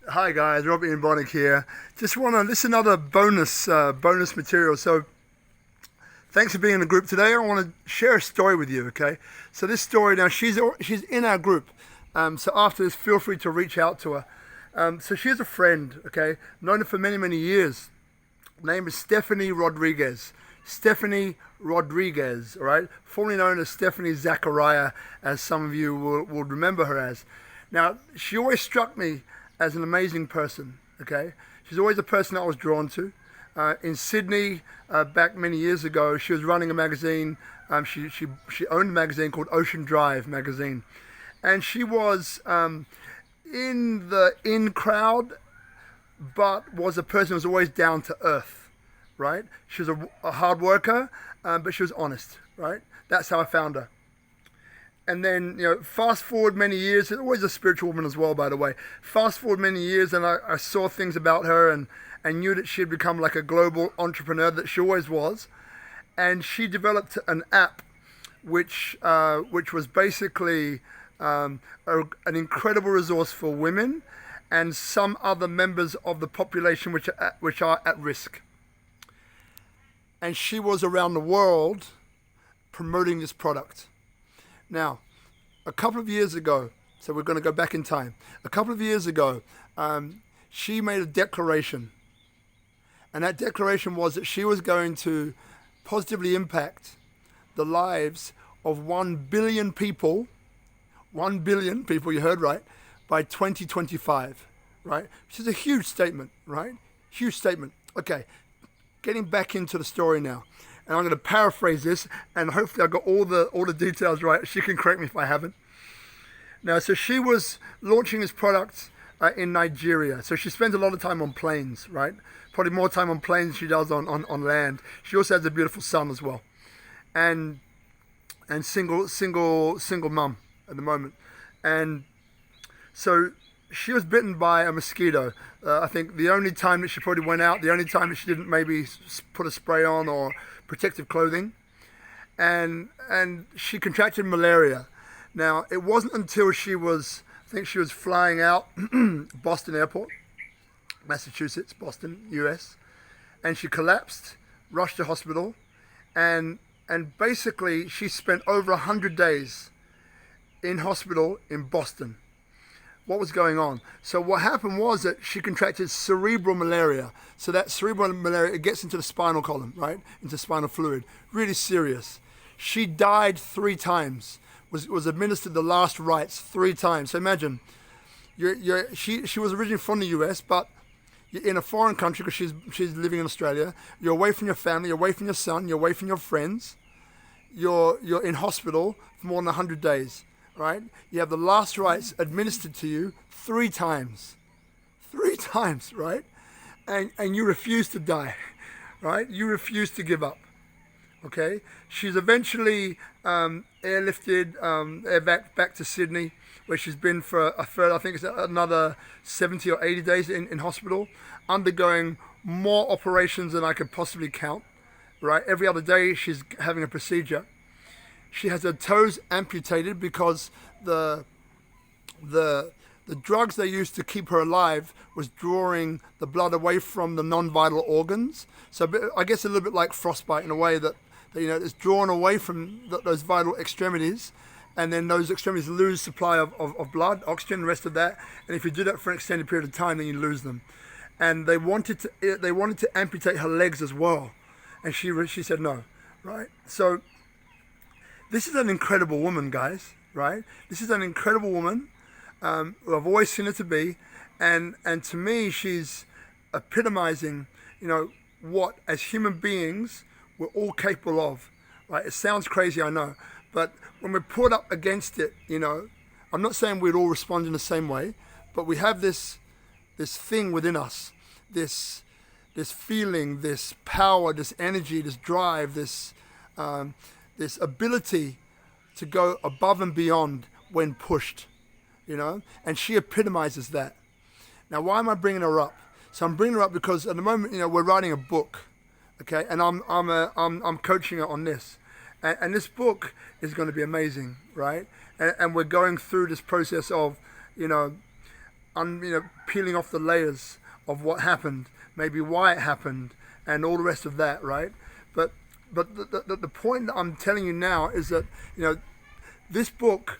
Hi guys, Ian Bonnick here. This is another bonus material. So thanks for being in the group today. I want to share a story with you. Okay, so this story now she's in our group. So after this, feel free to reach out to her. So she's a friend. Okay, known her for many years. Name is Stephenie Rodriguez. Stephenie Rodriguez, all right, formerly known as Stephenie Zachariah, as some of you will remember her as. Now, she always struck me as an amazing person, okay? She's always a person that I was drawn to. In Sydney, back many years ago, she was running a magazine. She owned a magazine called Ocean Drive magazine. And she was in the in crowd, but was a person who was always down to earth, right? She was a hard worker, but she was honest, right? That's how I found her. And then, fast forward many years, always a spiritual woman as well, by the way. Fast forward many years, and I saw things about her and knew that she'd become like a global entrepreneur that she always was. And she developed an app which was basically an incredible resource for women and some other members of the population which are at risk. And she was around the world promoting this product. Now, a couple of years ago, so we're going to go back in time. A couple of years ago, she made a declaration. And that declaration was that she was going to positively impact the lives of 1 billion people, 1 billion people, you heard right, by 2025, right? Which is a huge statement, right? Huge statement. Okay, getting back into the story now. And I'm going to paraphrase this, and hopefully I got all the details right. She can correct me if I haven't. Now, so she was launching this product in Nigeria. So she spends a lot of time on planes, right? Probably more time on planes than she does on land. She also has a beautiful son as well, and single mum at the moment. And so she was bitten by a mosquito. I think the only time that she probably went out, the only time that she didn't maybe put a spray on or protective clothing, and she contracted malaria. Now, it wasn't until I think she was flying out Boston Airport, Massachusetts, Boston, US, and she collapsed, rushed to hospital, and basically she spent over 100 days in hospital in Boston. What was going on? So what happened was that she contracted cerebral malaria. So that cerebral malaria, it gets into the spinal column, right? Into spinal fluid. Really serious. She died 3 times. Was administered the last rites 3 times. So imagine, she was originally from the US, but you're in a foreign country because she's living in Australia. You're away from your family. You're away from your son. You're away from your friends. You're in hospital for more than 100 days. Right? You have the last rites administered to you 3 times. 3 times, right? And you refuse to die, right? You refuse to give up, okay? She's eventually airlifted, back to Sydney, where she's been for a further, I think it's another 70 or 80 days in hospital, undergoing more operations than I could possibly count, right? Every other day she's having a procedure. She has her toes amputated because the drugs they used to keep her alive was drawing the blood away from the non-vital organs. So I guess a little bit like frostbite in a way that it's drawn away from those vital extremities, and then those extremities lose supply of blood, oxygen, the rest of that. And if you do that for an extended period of time, then you lose them. And they wanted to amputate her legs as well, and she said no, right? So this is an incredible woman, guys, right? This is an incredible woman who I've always seen her to be. And to me, she's epitomizing, what as human beings we're all capable of, right? It sounds crazy, I know. But when we're put up against it, I'm not saying we'd all respond in the same way, but we have this thing within us, this feeling, this power, this energy, this drive, this ability to go above and beyond when pushed, and she epitomizes that. Now, why am I bringing her up? So I'm bringing her up because at the moment, we're writing a book, okay, and I'm coaching her on this, and this book is going to be amazing, right? And we're going through this process of, peeling off the layers of what happened, maybe why it happened, and all the rest of that, right? But the point that I'm telling you now is that, this book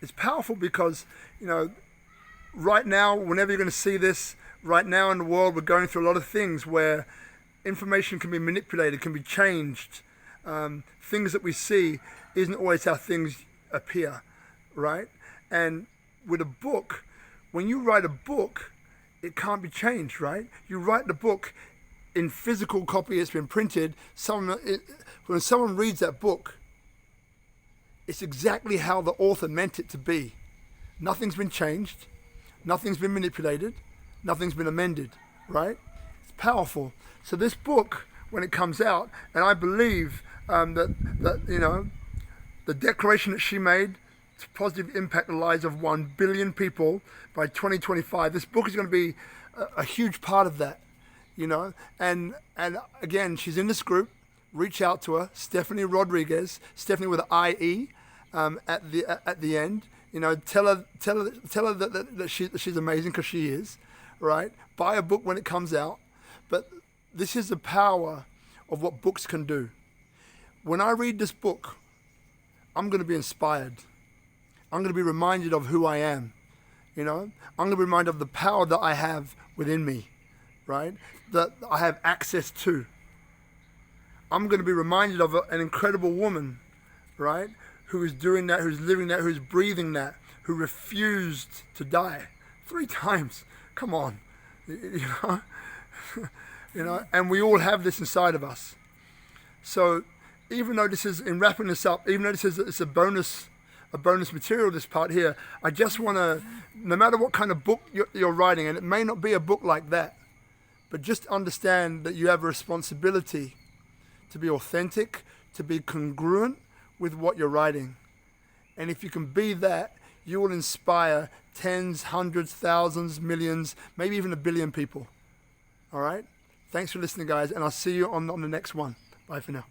is powerful because, right now, whenever you're going to see this, right now in the world, we're going through a lot of things where information can be manipulated, can be changed. Things that we see isn't always how things appear, right? And with a book, when you write a book, it can't be changed, right? You write the book in physical copy, it's been printed. When someone reads that book, it's exactly how the author meant it to be. Nothing's been changed, nothing's been manipulated, nothing's been amended, right? It's powerful. So this book, when it comes out, and I believe that the declaration that she made to positively impact the lives of 1 billion people by 2025, this book is going to be a huge part of that, And again, she's in this group. Reach out to her, Stephenie Rodriguez, Stephenie with an IE at the end. Tell her that she's amazing, because she is, right? Buy a book when it comes out. But this is the power of what books can do. When I read this book, I'm going to be inspired. I'm going to be reminded of who I am. I'm going to be reminded of the power that I have within me, right? That I have access to. I'm going to be reminded of an incredible woman, right? Who is doing that, who's living that, who's breathing that, who refused to die 3 times. Come on, and we all have this inside of us. So even though this is, in wrapping this up, even though it's a bonus material, this part here, I just want to, no matter what kind of book you're writing, and it may not be a book like that, but just understand that you have a responsibility to be authentic, to be congruent with what you're writing. And if you can be that, you will inspire tens, hundreds, thousands, millions, maybe even 1 billion people. All right? Thanks for listening, guys, and I'll see you on the next one. Bye for now.